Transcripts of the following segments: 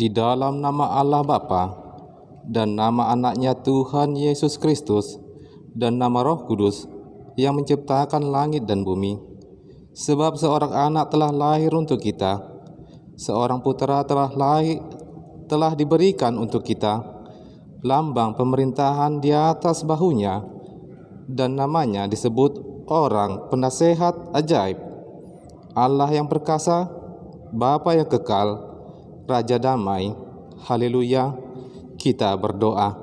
Di dalam nama Allah Bapa dan nama anaknya Tuhan Yesus Kristus dan nama Roh Kudus yang menciptakan langit dan bumi. Sebab seorang anak telah lahir untuk kita, seorang putera telah diberikan untuk kita, lambang pemerintahan di atas bahunya, dan namanya disebut Orang Penasehat Ajaib, Allah yang perkasa, Bapa yang kekal, Raja damai. Haleluya. Kita berdoa.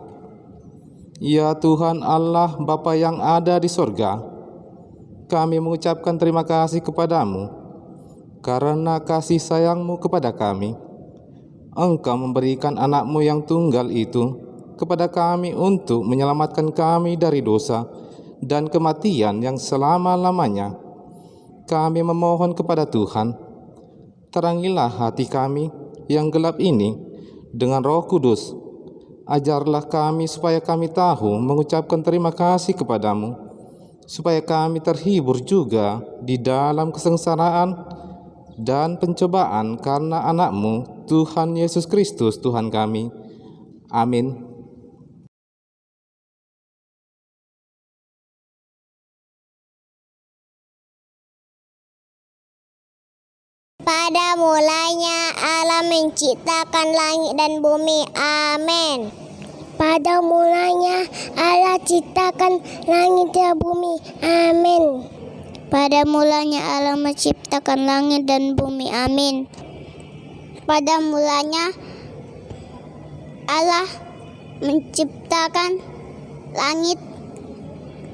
Ya Tuhan Allah Bapa yang ada di sorga, kami mengucapkan terima kasih kepadamu karena kasih sayang-Mu kepada kami. Engkau memberikan anak-Mu yang tunggal itu kepada kami untuk menyelamatkan kami dari dosa dan kematian yang selama-lamanya. Kami memohon kepada Tuhan, terangilah hati kami yang gelap ini dengan Roh Kudus. Ajarlah kami supaya kami tahu mengucapkan terima kasih kepadamu, supaya kami terhibur juga di dalam kesengsaraan dan pencobaan karena anak-Mu, Tuhan Yesus Kristus Tuhan kami. Amin. Pada mulanya Allah menciptakan langit dan bumi. Amin. Pada mulanya Allah ciptakan langit dan bumi. Amin. Pada mulanya Allah menciptakan langit dan bumi. Amin. Pada mulanya Allah menciptakan langit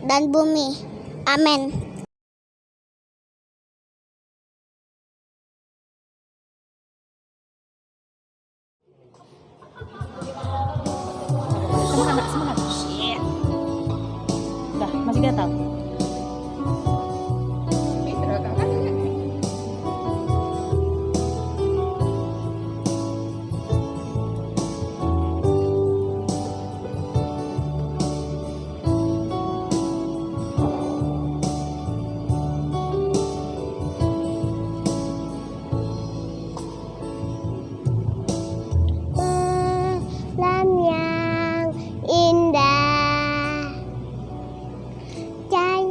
dan bumi. Amin. Semangat. Shit. Udah, masih gatal. Malam yang indah, cahaya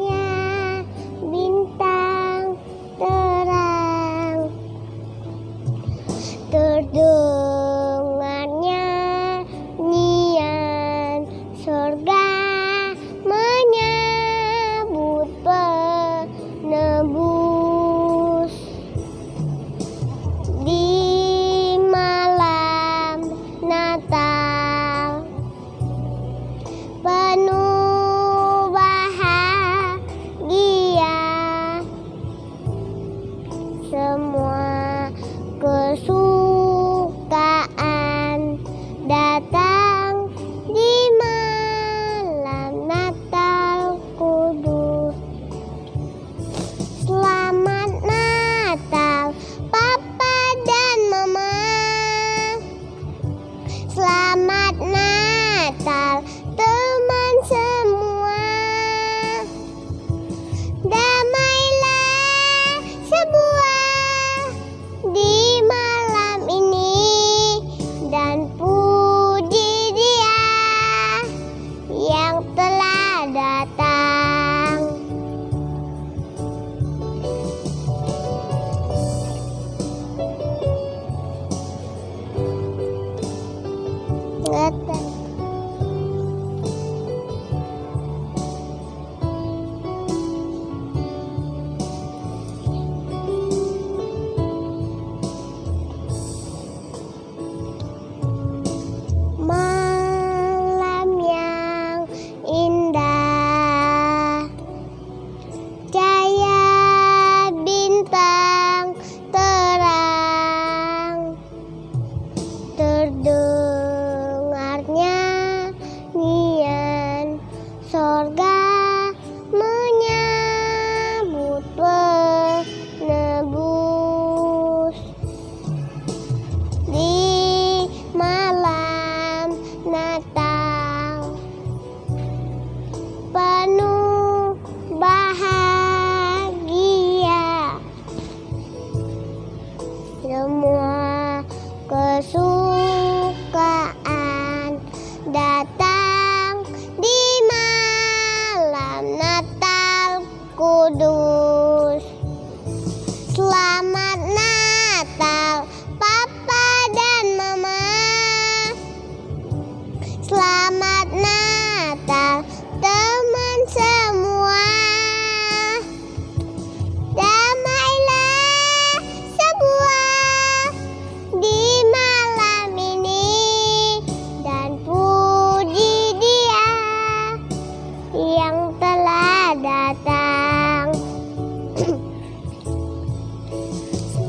datang.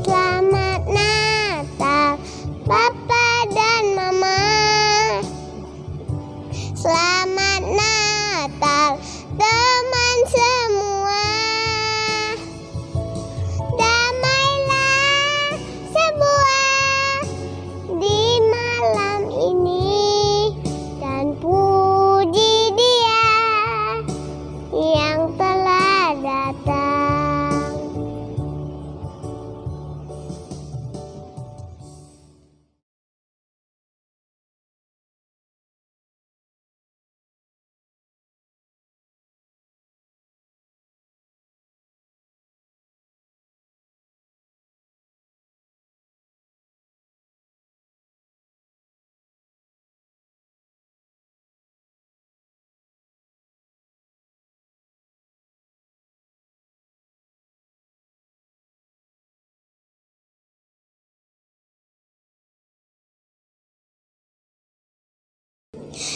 Selamat Natal, Papa dan Mama. Selamat Natal, teman semua. Damailah semua di malam ini, dan puji Dia yang telah datang.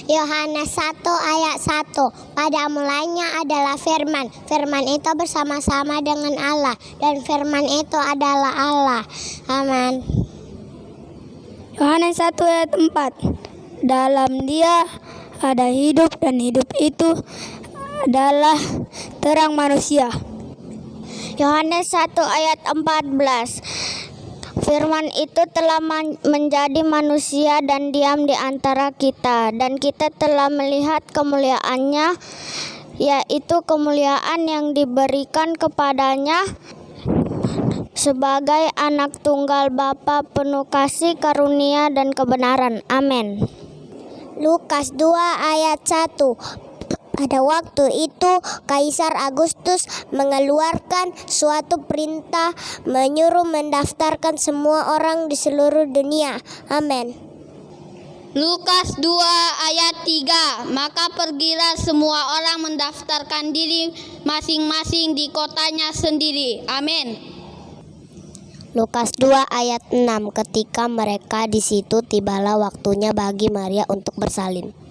Yohanes 1 ayat 1. Pada mulanya adalah firman. Firman itu bersama-sama dengan Allah, dan firman itu adalah Allah. Amin. Yohanes 1 ayat 4. Dalam Dia ada hidup, dan hidup itu adalah terang manusia. Yohanes 1 ayat 14. Firman itu telah menjadi manusia dan diam di antara kita, dan kita telah melihat kemuliaannya, yaitu kemuliaan yang diberikan kepadanya sebagai anak tunggal Bapa, penuh kasih, karunia, dan kebenaran. Amin. Lukas 2 ayat 1. Pada waktu itu Kaisar Agustus mengeluarkan suatu perintah menyuruh mendaftarkan semua orang di seluruh dunia. Amin. Lukas 2 ayat 3. Maka pergilah semua orang mendaftarkan diri masing-masing di kotanya sendiri. Amin. Lukas 2 ayat 6. Ketika mereka di situ, tibalah waktunya bagi Maria untuk bersalin.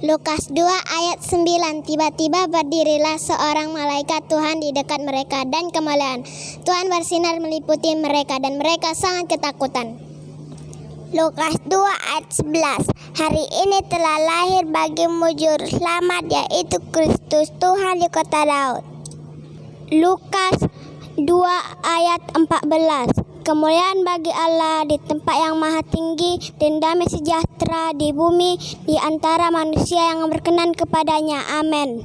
Lukas 2 ayat 9. Tiba-tiba berdirilah seorang malaikat Tuhan di dekat mereka, dan kemuliaan Tuhan bersinar meliputi mereka, dan mereka sangat ketakutan. Lukas 2 ayat 11. Hari ini telah lahir bagimu juru selamat, yaitu Kristus Tuhan di kota Daud. Lukas 2 ayat 14. Kemuliaan bagi Allah di tempat yang maha tinggi, dan damai sejahtera di bumi di antara manusia yang berkenan kepadanya. Amin.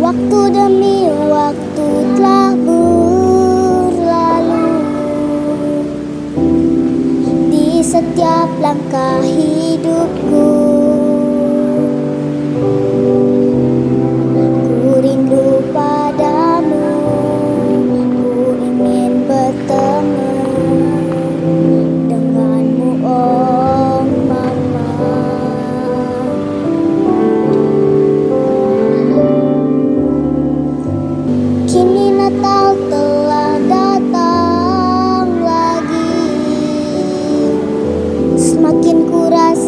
Waktu demi waktu telah berlalu, di setiap langkah hidupku. Ku rindu padamu, ku ingin bertemu denganmu, oh Mama. Kini Natal telah datang lagi, semakin ku rasa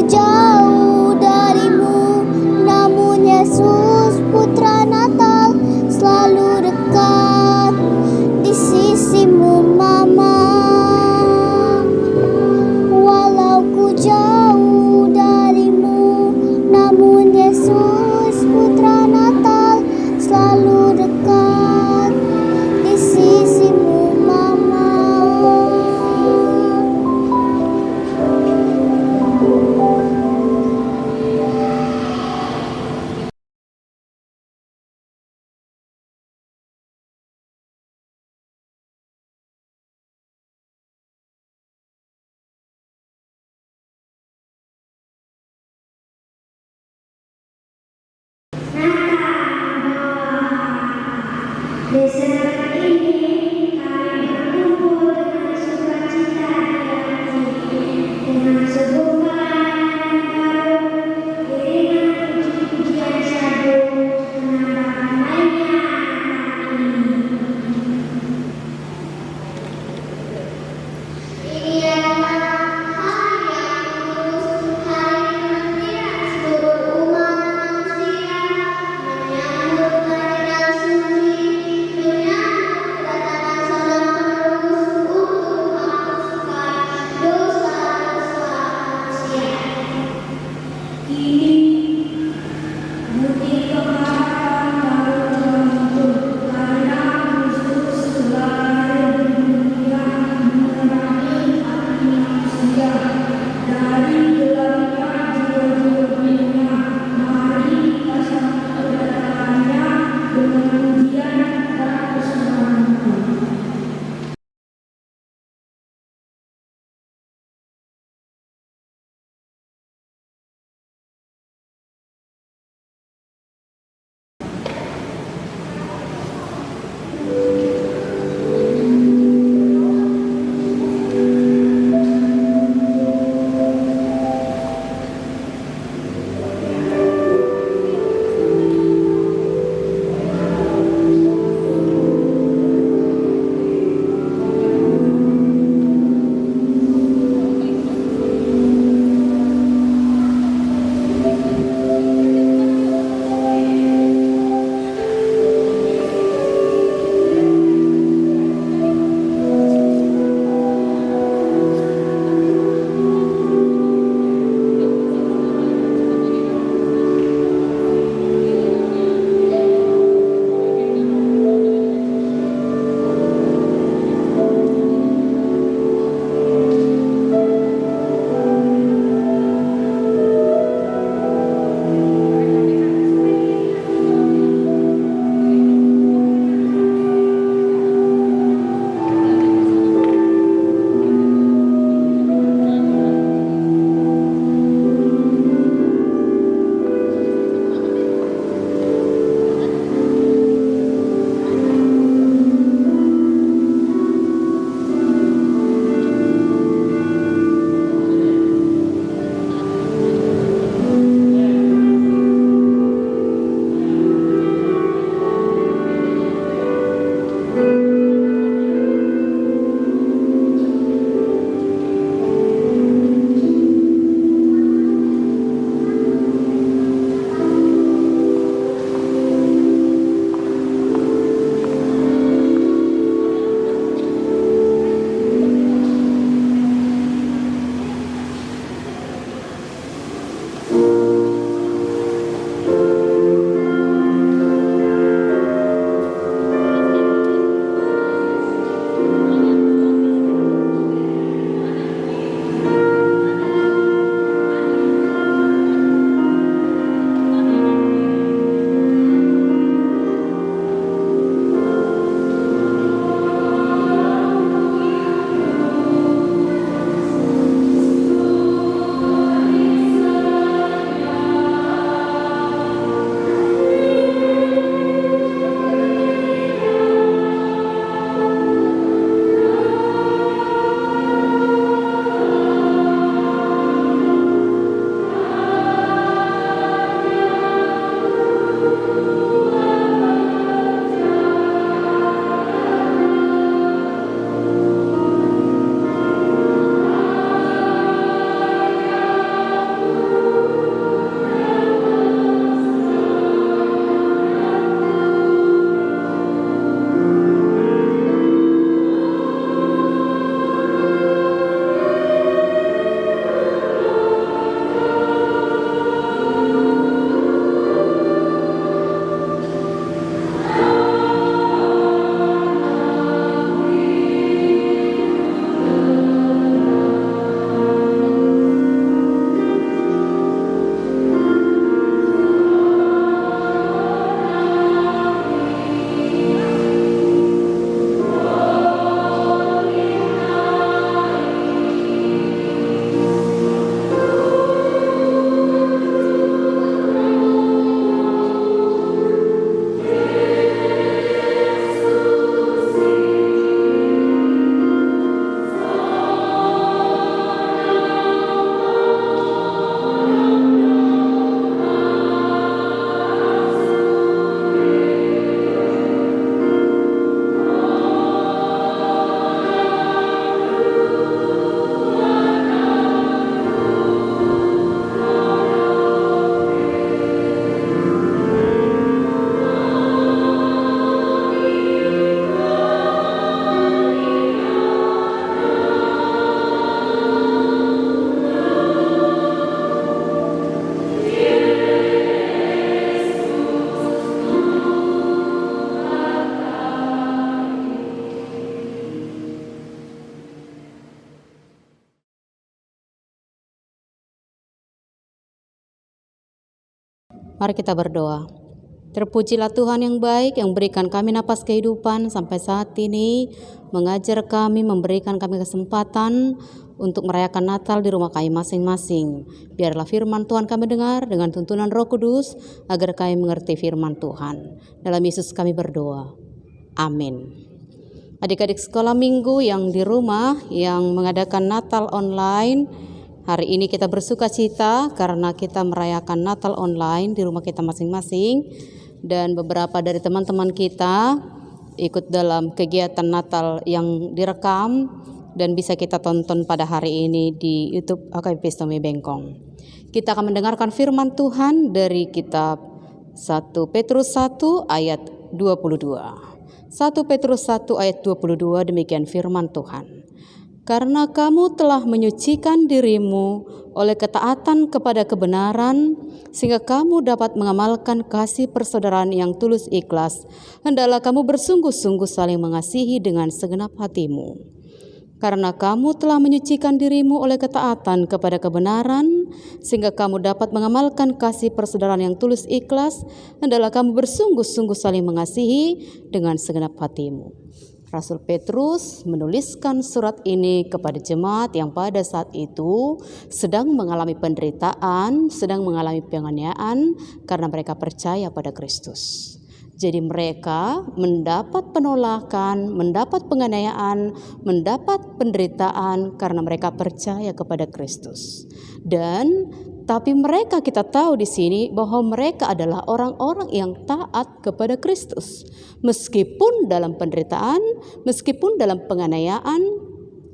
jauh darimu, namun Yesus Putra Natal selalu dekat di sisimu Mama. Walau ku jauh darimu, namun Yesus Putra Natal selalu dekat di sisimu Mama. Mari kita berdoa. Terpujilah Tuhan yang baik yang berikan kami napas kehidupan sampai saat ini, mengajar kami, memberikan kami kesempatan untuk merayakan Natal di rumah kami masing-masing. Biarlah firman Tuhan kami dengar dengan tuntunan Roh Kudus agar kami mengerti firman Tuhan. Dalam Yesus kami berdoa. Amin. Adik-adik sekolah minggu yang di rumah yang mengadakan Natal online, hari ini kita bersuka cita karena kita merayakan Natal online di rumah kita masing-masing, dan beberapa dari teman-teman kita ikut dalam kegiatan Natal yang direkam dan bisa kita tonton pada hari ini di YouTube AKBP Stomi Bengkong. Kita akan mendengarkan firman Tuhan dari kitab 1 Petrus 1 ayat 22. 1 Petrus 1 ayat 22, demikian firman Tuhan. Karena kamu telah menyucikan dirimu oleh ketaatan kepada kebenaran, sehingga kamu dapat mengamalkan kasih persaudaraan yang tulus ikhlas, hendaklah kamu bersungguh-sungguh saling mengasihi dengan segenap hatimu. Karena kamu telah menyucikan dirimu oleh ketaatan kepada kebenaran, sehingga kamu dapat mengamalkan kasih persaudaraan yang tulus ikhlas, hendaklah kamu bersungguh-sungguh saling mengasihi dengan segenap hatimu. Rasul Petrus menuliskan surat ini kepada jemaat yang pada saat itu sedang mengalami penderitaan, sedang mengalami penganiayaan karena mereka percaya pada Kristus. Jadi mereka mendapat penolakan, mendapat penganiayaan, mendapat penderitaan karena mereka percaya kepada Kristus. Tapi mereka, kita tahu di sini bahwa mereka adalah orang-orang yang taat kepada Kristus. Meskipun dalam penderitaan, meskipun dalam penganiayaan,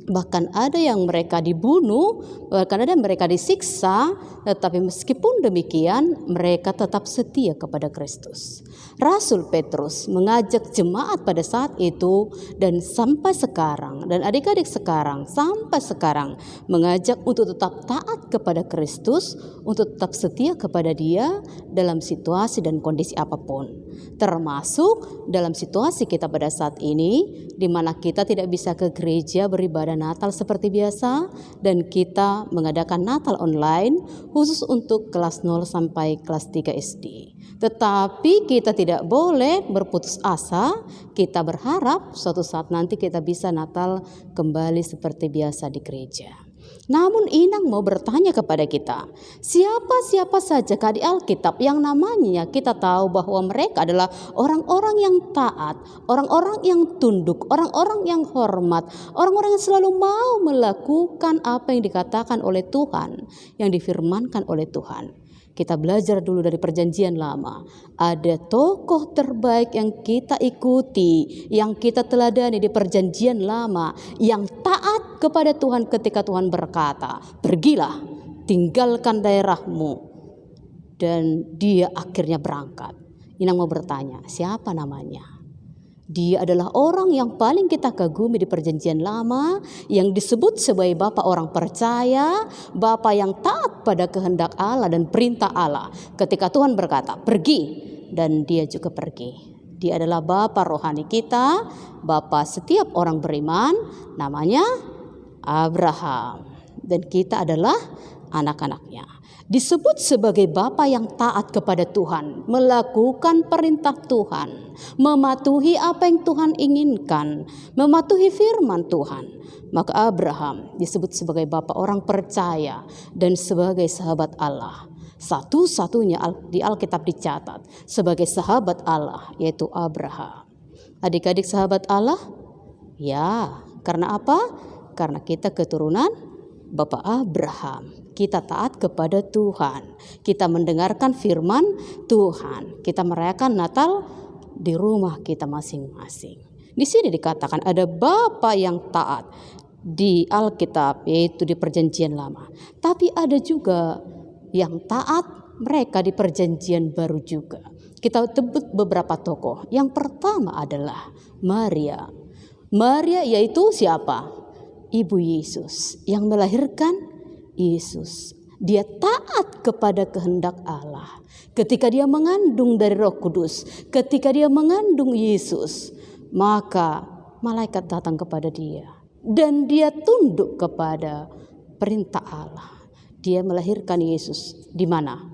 bahkan ada yang mereka dibunuh, bahkan ada yang mereka disiksa, tetapi meskipun demikian mereka tetap setia kepada Kristus. Rasul Petrus mengajak jemaat pada saat itu dan sampai sekarang, dan adik-adik sekarang sampai sekarang mengajak untuk tetap taat kepada Kristus, untuk tetap setia kepada Dia dalam situasi dan kondisi apapun. Termasuk dalam situasi kita pada saat ini, di mana kita tidak bisa ke gereja beribadah Natal seperti biasa, dan kita mengadakan Natal online khusus untuk kelas 0 sampai kelas 3 SD. Tetapi kita tidak boleh berputus asa, kita berharap suatu saat nanti kita bisa Natal kembali seperti biasa di gereja. Namun Inang mau bertanya kepada kita, siapa saja di Alkitab yang namanya kita tahu bahwa mereka adalah orang-orang yang taat, orang-orang yang tunduk, orang-orang yang hormat, orang-orang yang selalu mau melakukan apa yang dikatakan oleh Tuhan, yang difirmankan oleh Tuhan. Kita belajar dulu dari perjanjian lama. Ada tokoh terbaik yang kita ikuti, yang kita teladani di perjanjian lama, yang taat kepada Tuhan ketika Tuhan berkata, pergilah, tinggalkan daerahmu. Dan dia akhirnya berangkat. Inang mau bertanya, siapa namanya? Dia adalah orang yang paling kita kagumi di perjanjian lama, yang disebut sebagai Bapa orang percaya, Bapa yang taat pada kehendak Allah dan perintah Allah. Ketika Tuhan berkata, pergi, dan dia juga pergi. Dia adalah Bapa rohani kita, Bapa setiap orang beriman, namanya Abraham. Dan kita adalah anak-anaknya. Disebut sebagai Bapa yang taat kepada Tuhan, melakukan perintah Tuhan, mematuhi apa yang Tuhan inginkan, mematuhi firman Tuhan. Maka Abraham disebut sebagai Bapa orang percaya dan sebagai sahabat Allah. Satu-satunya di Alkitab dicatat sebagai sahabat Allah, yaitu Abraham. Adik-adik sahabat Allah? Ya, karena apa? Karena kita keturunan Bapak Abraham. Kita taat kepada Tuhan. Kita mendengarkan firman Tuhan. Kita merayakan Natal di rumah kita masing-masing. Di sini dikatakan ada Bapa yang taat di Alkitab, yaitu di perjanjian lama. Tapi ada juga yang taat mereka di perjanjian baru juga. Kita sebut beberapa tokoh. Yang pertama adalah Maria. Maria yaitu siapa? Ibu Yesus yang melahirkan Yesus. Dia taat kepada kehendak Allah. Ketika dia mengandung dari Roh Kudus, ketika dia mengandung Yesus, maka malaikat datang kepada dia dan dia tunduk kepada perintah Allah. Dia melahirkan Yesus di mana?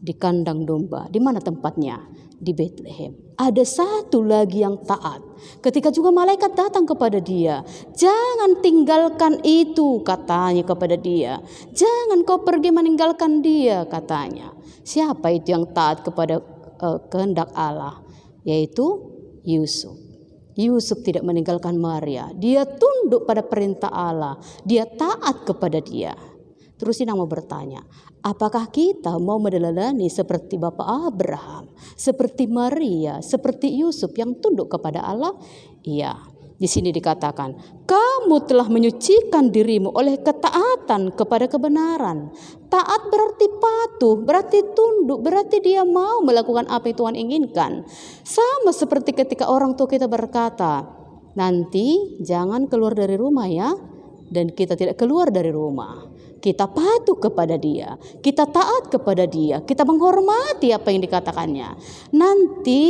di kandang domba. Di mana tempatnya? Di Bethlehem. Ada satu lagi yang taat. Ketika juga malaikat datang kepada dia, jangan tinggalkan itu, katanya kepada dia. Jangan kau pergi meninggalkan dia, katanya. Siapa itu yang taat kepada kehendak Allah? Yaitu Yusuf. Yusuf tidak meninggalkan Maria. Dia tunduk pada perintah Allah. Dia taat kepada dia. Terus Ina mau bertanya, apakah kita mau meneladani seperti Bapak Abraham, seperti Maria, seperti Yusuf yang tunduk kepada Allah? Iya, di sini dikatakan, kamu telah menyucikan dirimu oleh ketaatan kepada kebenaran. Taat berarti patuh, berarti tunduk, berarti dia mau melakukan apa yang Tuhan inginkan. Sama seperti ketika orang tua kita berkata, nanti jangan keluar dari rumah ya, dan kita tidak keluar dari rumah. Kita patuh kepada dia, kita taat kepada dia, kita menghormati apa yang dikatakannya. Nanti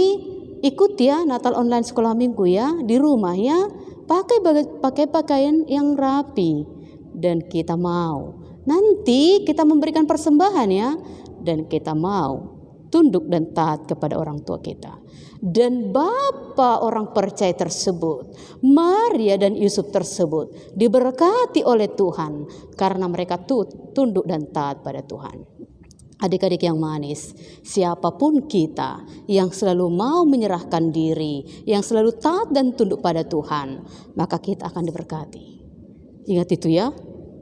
ikut ya Natal online sekolah minggu ya, di rumah ya, pakai pakaian yang rapi, dan kita mau. Nanti kita memberikan persembahan ya, dan kita mau tunduk dan taat kepada orang tua kita. Dan bapa orang percaya tersebut, Maria dan Yusuf tersebut, diberkati oleh Tuhan karena mereka tunduk dan taat pada Tuhan. Adik-adik yang manis, siapapun kita yang selalu mau menyerahkan diri, yang selalu taat dan tunduk pada Tuhan, maka kita akan diberkati. Ingat itu ya,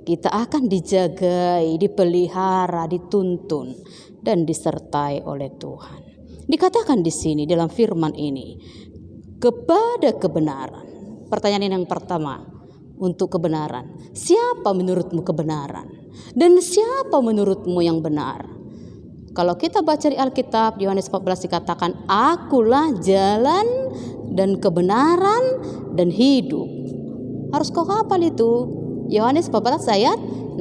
kita akan dijagai, dipelihara, dituntun, dan disertai oleh Tuhan. Dikatakan di sini dalam firman ini, kepada kebenaran. Pertanyaan yang pertama, untuk kebenaran. Siapa menurutmu kebenaran? Dan siapa menurutmu yang benar? Kalau kita baca di Alkitab, Yohanes 14 dikatakan, akulah jalan dan kebenaran dan hidup. Harus kau hafal itu. Yohanes 14 ayat 6.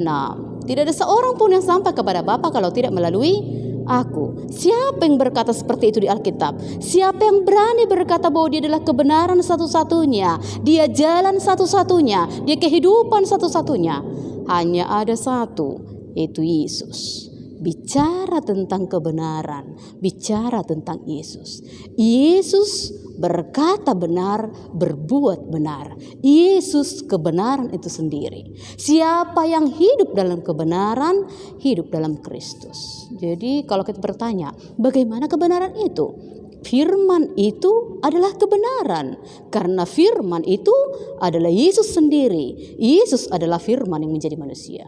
Tidak ada seorang pun yang sampai kepada Bapa kalau tidak melalui aku. Siapa yang berkata seperti itu di Alkitab? Siapa yang berani berkata bahwa dia adalah kebenaran satu-satunya, dia jalan satu-satunya, dia kehidupan satu-satunya? Hanya ada satu, yaitu Yesus. Bicara tentang kebenaran, bicara tentang Yesus. Yesus berkata benar, berbuat benar. Yesus kebenaran itu sendiri. Siapa yang hidup dalam kebenaran, hidup dalam Kristus. Jadi kalau kita bertanya, bagaimana kebenaran itu? Firman itu adalah kebenaran. Karena firman itu adalah Yesus sendiri. Yesus adalah firman yang menjadi manusia.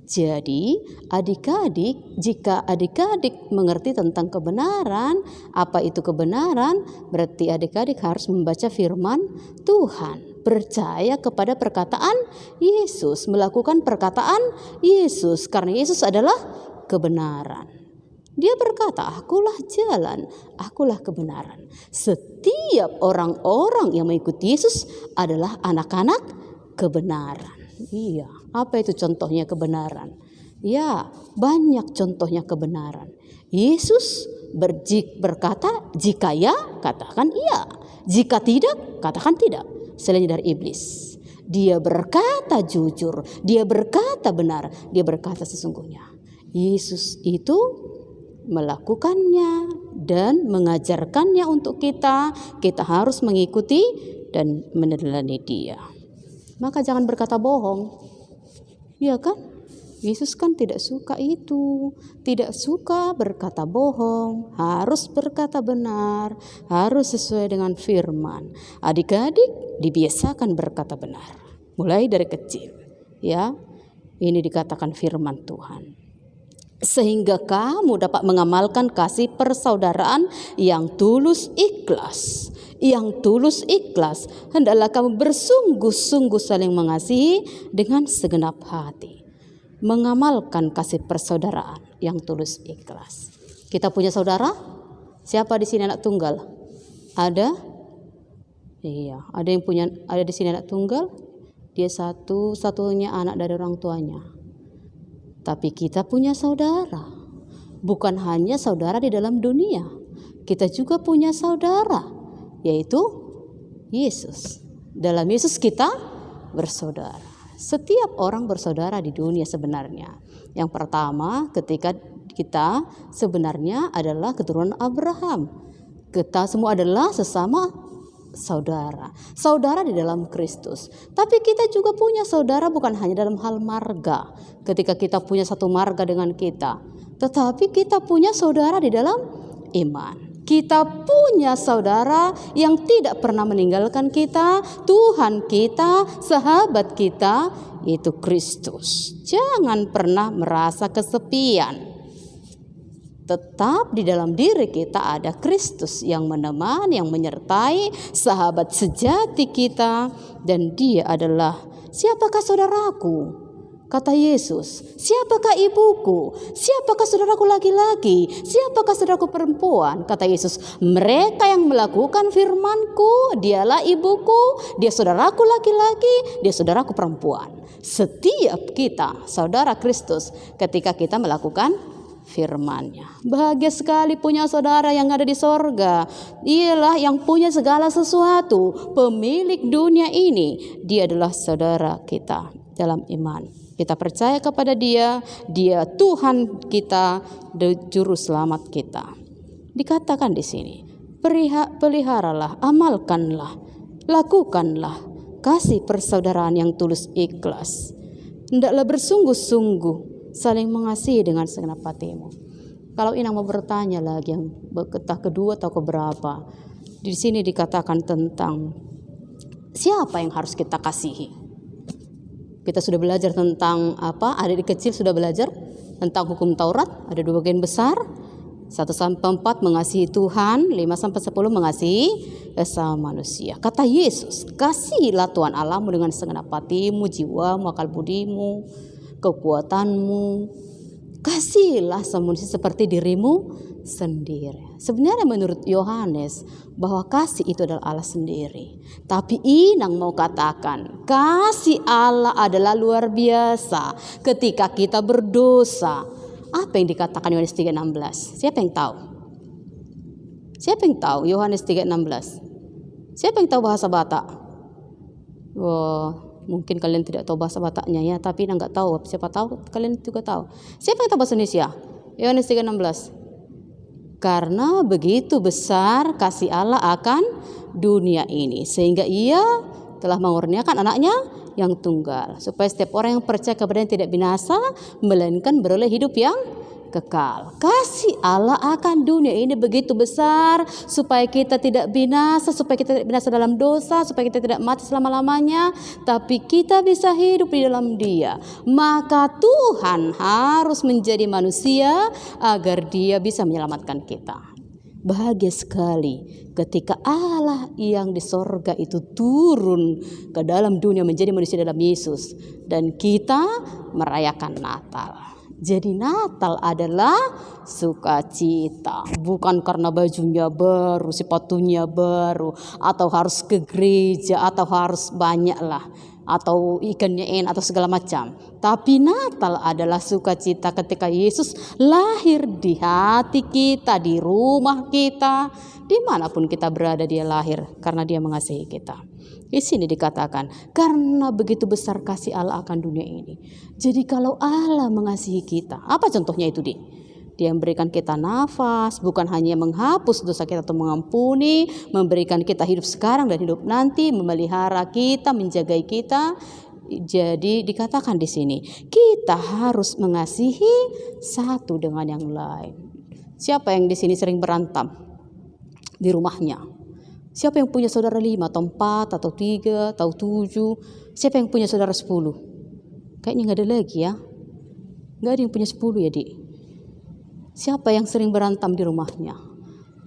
Jadi adik-adik, jika adik-adik mengerti tentang kebenaran, apa itu kebenaran? Berarti adik-adik harus membaca firman Tuhan, percaya kepada perkataan Yesus, melakukan perkataan Yesus, karena Yesus adalah kebenaran. Dia berkata, akulah jalan, akulah kebenaran. Setiap orang-orang yang mengikuti Yesus adalah anak-anak kebenaran. Iya, apa itu contohnya kebenaran? Ya, banyak contohnya kebenaran. Yesus berkata, jika ya, katakan iya. Jika tidak, katakan tidak. Selain dari iblis. Dia berkata jujur, dia berkata benar, dia berkata sesungguhnya. Yesus itu melakukannya dan mengajarkannya untuk kita. Kita harus mengikuti dan meneladani dia. Maka jangan berkata bohong. Ya kan? Yesus kan tidak suka itu. Tidak suka berkata bohong. Harus berkata benar. Harus sesuai dengan firman. Adik-adik dibiasakan berkata benar. Mulai dari kecil. Ya, ini dikatakan firman Tuhan. Sehingga kamu dapat mengamalkan kasih persaudaraan yang tulus ikhlas. Yang tulus ikhlas, hendaklah kamu bersungguh-sungguh saling mengasihi dengan segenap hati. Mengamalkan kasih persaudaraan yang tulus ikhlas. Kita punya saudara? Siapa di sini anak tunggal? Ada? Iya, ada di sini anak tunggal. Dia satu-satunya anak dari orang tuanya. Tapi kita punya saudara. Bukan hanya saudara di dalam dunia. Kita juga punya saudara, yaitu Yesus. Dalam Yesus kita bersaudara. Setiap orang bersaudara di dunia sebenarnya. Yang pertama, ketika kita sebenarnya adalah keturunan Abraham. Kita semua adalah sesama saudara. Saudara di dalam Kristus. Tapi kita juga punya saudara bukan hanya dalam hal marga. Ketika kita punya satu marga dengan kita. Tetapi kita punya saudara di dalam iman. Kita punya saudara yang tidak pernah meninggalkan kita, Tuhan kita, sahabat kita, itu Kristus. Jangan pernah merasa kesepian. Tetap di dalam diri kita ada Kristus yang menemani, yang menyertai, sahabat sejati kita, dan Dia adalah, siapakah saudaraku? Kata Yesus, siapakah ibuku? Siapakah saudaraku laki-laki? Siapakah saudaraku perempuan? Kata Yesus, mereka yang melakukan firman-Ku, dialah ibuku, dia saudaraku laki-laki, dia saudaraku perempuan. Setiap kita saudara Kristus ketika kita melakukan firman-Nya. Bahagia sekali punya saudara yang ada di sorga. Ialah yang punya segala sesuatu, pemilik dunia ini. Dia adalah saudara kita dalam iman. Kita percaya kepada Dia, Dia Tuhan kita, juru selamat kita. Dikatakan di sini, peliharalah, amalkanlah, lakukanlah kasih persaudaraan yang tulus ikhlas. Hendaklah bersungguh-sungguh saling mengasihi dengan segenap hatimu. Kalau Inang mau bertanya lagi yang kedua atau keberapa, di sini dikatakan tentang siapa yang harus kita kasihi. Kita sudah belajar tentang apa? Adik kecil sudah belajar tentang hukum Taurat. Ada 2 bagian besar. 1-4 mengasihi Tuhan, 5-10 mengasihi sesama manusia. Kata Yesus, kasihilah Tuhan Allahmu dengan segenap hatimu, jiwamu, akal budimu, kekuatanmu. Kasihilah manusia seperti dirimu sendiri. Sebenarnya menurut Yohanes bahwa kasih itu adalah Allah sendiri. Tapi Inang mau katakan kasih Allah adalah luar biasa ketika kita berdosa. Apa yang dikatakan Yohanes 3:16? Siapa yang tahu? Siapa yang tahu Yohanes 3:16? Siapa yang tahu bahasa Batak? Mungkin kalian tidak tahu bahasa Bataknya ya, tapi Inang nggak tahu. Siapa tahu kalian juga tahu. Siapa yang tahu bahasa Indonesia? Yohanes 3:16. Karena begitu besar kasih Allah akan dunia ini, sehingga Ia telah mengurniakan anaknya yang tunggal, supaya setiap orang yang percaya kepadanya tidak binasa, melainkan beroleh hidup yang kekal. Kasih Allah akan dunia ini begitu besar supaya kita tidak binasa, supaya kita tidak binasa dalam dosa, supaya kita tidak mati selama-lamanya, tapi kita bisa hidup di dalam Dia. Maka Tuhan harus menjadi manusia agar Dia bisa menyelamatkan kita. Bahagia sekali ketika Allah yang di sorga itu turun ke dalam dunia menjadi manusia dalam Yesus, dan kita merayakan Natal. Jadi Natal adalah sukacita, bukan karena bajunya baru, sepatunya baru, atau harus ke gereja, atau harus banyak lah, atau ikannya enak atau segala macam. Tapi Natal adalah sukacita ketika Yesus lahir di hati kita, di rumah kita, dimanapun kita berada Dia lahir karena Dia mengasihi kita. Di sini dikatakan karena begitu besar kasih Allah akan dunia ini. Jadi kalau Allah mengasihi kita, apa contohnya itu Dia memberikan kita nafas, bukan hanya menghapus dosa kita atau mengampuni, memberikan kita hidup sekarang dan hidup nanti, memelihara kita, menjaga kita. Jadi dikatakan di sini kita harus mengasihi satu dengan yang lain. Siapa yang di sini sering berantem di rumahnya? Siapa yang punya saudara 5 atau 4 atau 3 atau 7? Siapa yang punya saudara 10? Kayaknya gak ada lagi ya. Gak ada yang punya 10 ya Dik. Siapa yang sering berantem di rumahnya?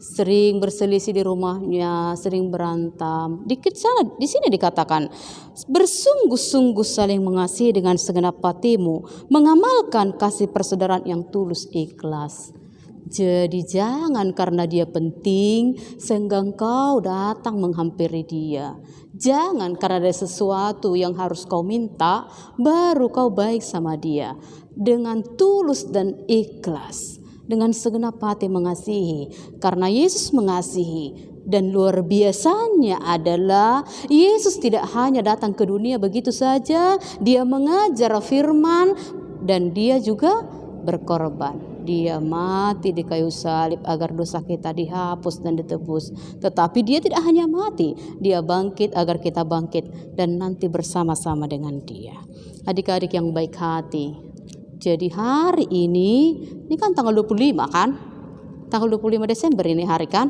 Sering berselisih di rumahnya, sering berantem. Di sini dikatakan bersungguh-sungguh saling mengasihi dengan segenap hatimu, mengamalkan kasih persaudaraan yang tulus ikhlas. Jadi jangan karena dia penting sehingga engkau datang menghampiri dia. Jangan karena ada sesuatu yang harus kau minta baru kau baik sama dia. Dengan tulus dan ikhlas, dengan segenap hati mengasihi. Karena Yesus mengasihi, Dan luar biasanya adalah Yesus tidak hanya datang ke dunia begitu saja, dia mengajar firman dan dia juga berkorban. Dia mati di kayu salib agar dosa kita dihapus dan ditebus. Tetapi dia tidak hanya mati, dia bangkit agar kita bangkit dan nanti bersama-sama dengan dia. Adik-adik yang baik hati, jadi hari ini kan tanggal 25 kan? Tanggal 25 Desember ini hari kan?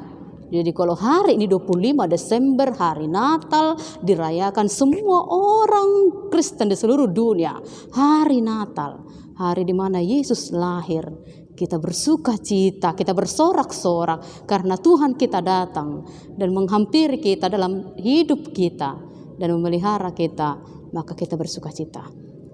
Jadi kalau hari ini 25 Desember, hari Natal, dirayakan semua orang Kristen di seluruh dunia. Hari Natal, hari di mana Yesus lahir. Kita bersuka cita, kita bersorak-sorak karena Tuhan kita datang dan menghampiri kita dalam hidup kita dan memelihara kita, maka kita bersuka cita.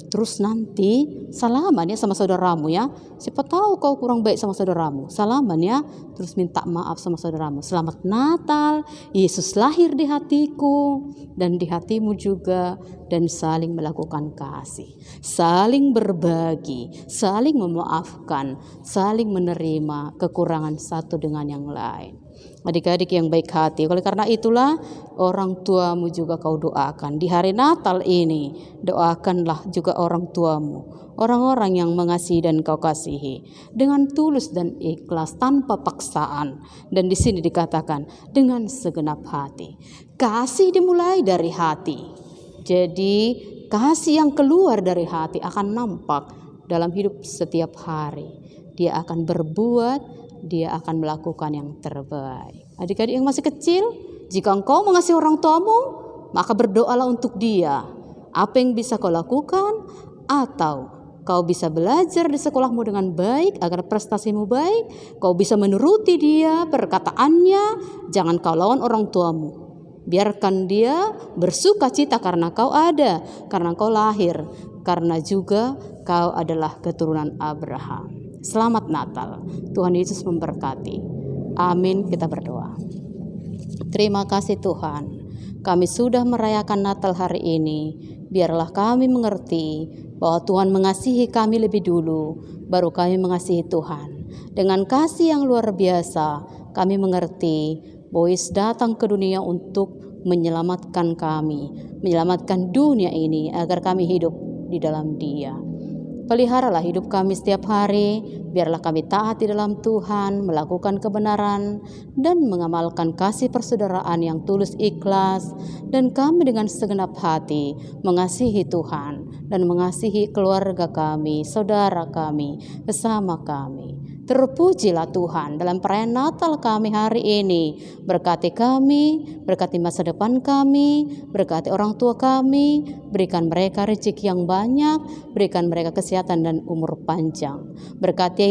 Terus nanti salaman ya sama saudaramu ya. Siapa tahu kau kurang baik sama saudaramu. Salaman ya, terus minta maaf sama saudaramu. Selamat Natal, Yesus lahir di hatiku dan di hatimu juga. Dan saling melakukan kasih, saling berbagi, saling memaafkan, saling menerima kekurangan satu dengan yang lain. Adik-adik yang baik hati, oleh karena itulah orang tuamu juga kau doakan. Di hari Natal ini doakanlah juga orang tuamu, orang-orang yang mengasihi dan kau kasihi dengan tulus dan ikhlas tanpa paksaan. Dan di sini dikatakan dengan segenap hati. Kasih dimulai dari hati. Jadi kasih yang keluar dari hati akan nampak dalam hidup setiap hari. Dia akan berbuat, dia akan melakukan yang terbaik. Adik-adik yang masih kecil, jika engkau mengasihi orang tuamu, maka berdoalah untuk dia. Apa yang bisa kau lakukan, atau kau bisa belajar di sekolahmu dengan baik agar prestasimu baik, kau bisa menuruti dia perkataannya, jangan kau lawan orang tuamu. Biarkan dia bersuka cita karena kau ada, karena kau lahir, karena juga kau adalah keturunan Abraham. Selamat Natal, Tuhan Yesus memberkati. Amin, kita berdoa. Terima kasih Tuhan, kami sudah merayakan Natal hari ini. Biarlah kami mengerti bahwa Tuhan mengasihi kami lebih dulu, baru kami mengasihi Tuhan. Dengan kasih yang luar biasa, kami mengerti bahwa Yesus datang ke dunia untuk menyelamatkan kami, menyelamatkan dunia ini agar kami hidup di dalam Dia. Peliharalah hidup kami setiap hari, biarlah kami taat di dalam Tuhan, melakukan kebenaran, dan mengamalkan kasih persaudaraan yang tulus ikhlas, dan kami dengan segenap hati mengasihi Tuhan, dan mengasihi keluarga kami, saudara kami, bersama kami. Terpujilah Tuhan dalam perayaan Natal kami hari ini. Berkati kami, berkati masa depan kami, berkati orang tua kami, berikan mereka rezeki yang banyak, berikan mereka kesehatan dan umur panjang. Berkati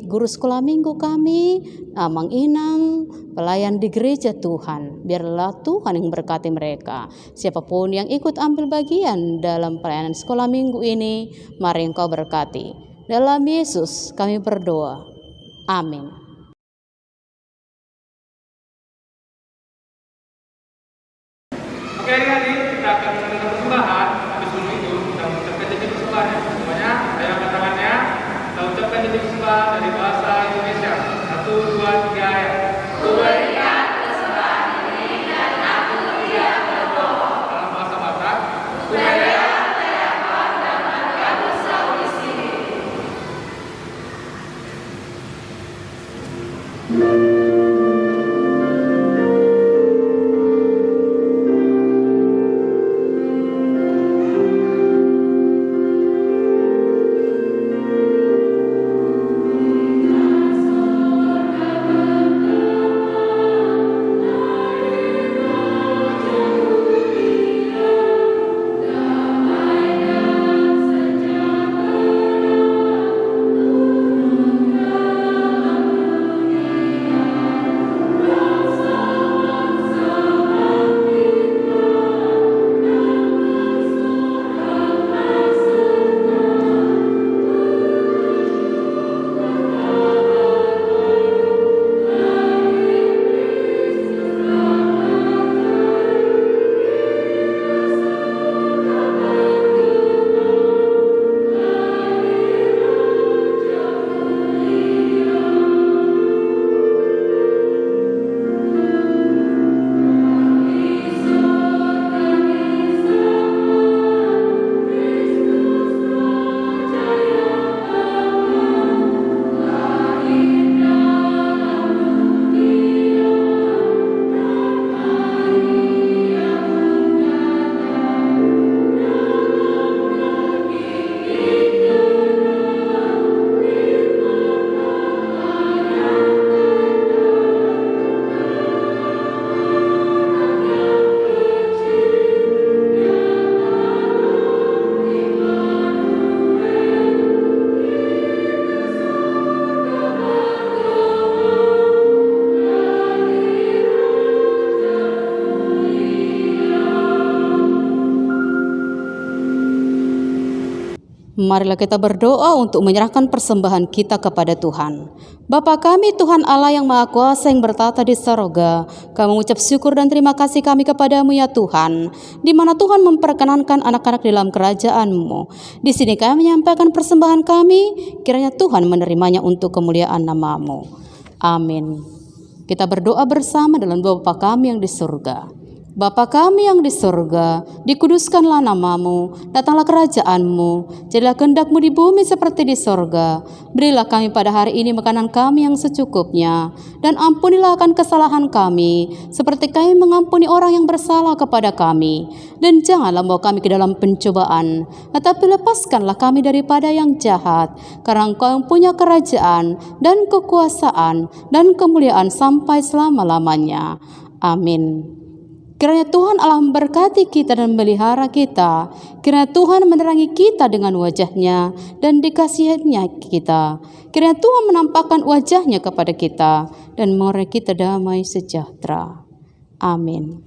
guru sekolah minggu kami, Amang Inang, pelayan di gereja Tuhan. Biarlah Tuhan yang berkati mereka. Siapapun yang ikut ambil bagian dalam pelayanan sekolah minggu ini, mari Engkau berkati. Dalam Yesus kami berdoa. Amin. Oke adik-adik, kita akan menerima persembahan. Habis dulu itu kita mengucapkan janji persembahan. Semuanya, ayo angkat tangannya. Kita ucapkan janji persembahan dari bahasa Indonesia. 1, 2, 3 ya. Kuberikan persembahan ini dan aku tidak berbohong. Dalam bahasa Batak. Kuberikan telepon dan aku selalu di sini. Marilah kita berdoa untuk menyerahkan persembahan kita kepada Tuhan. Bapa kami, Tuhan Allah yang Maha Kuasa yang bertata di sorga, kami mengucap syukur dan terima kasih kami kepadamu ya Tuhan, di mana Tuhan memperkenankan anak-anak dalam kerajaan-Mu. Di sini kami menyampaikan persembahan kami, kiranya Tuhan menerimanya untuk kemuliaan nama-Mu. Amin. Kita berdoa bersama dalam doa Bapa kami yang di surga. Bapa kami yang di surga, dikuduskanlah namamu, datanglah kerajaanmu, jadilah kehendak-Mu di bumi seperti di surga. Berilah kami pada hari ini makanan kami yang secukupnya, dan ampunilah akan kesalahan kami, seperti kami mengampuni orang yang bersalah kepada kami. Dan janganlah membawa kami ke dalam pencobaan, tetapi lepaskanlah kami daripada yang jahat, karena Engkau yang punya kerajaan, dan kekuasaan, dan kemuliaan sampai selama-lamanya. Amin. Kiranya Tuhan Allah memberkati kita dan memelihara kita. Kiranya Tuhan menerangi kita dengan wajah-Nya dan dikasihinya kita. Kiranya Tuhan menampakkan wajah-Nya kepada kita dan memberi kita damai sejahtera. Amin.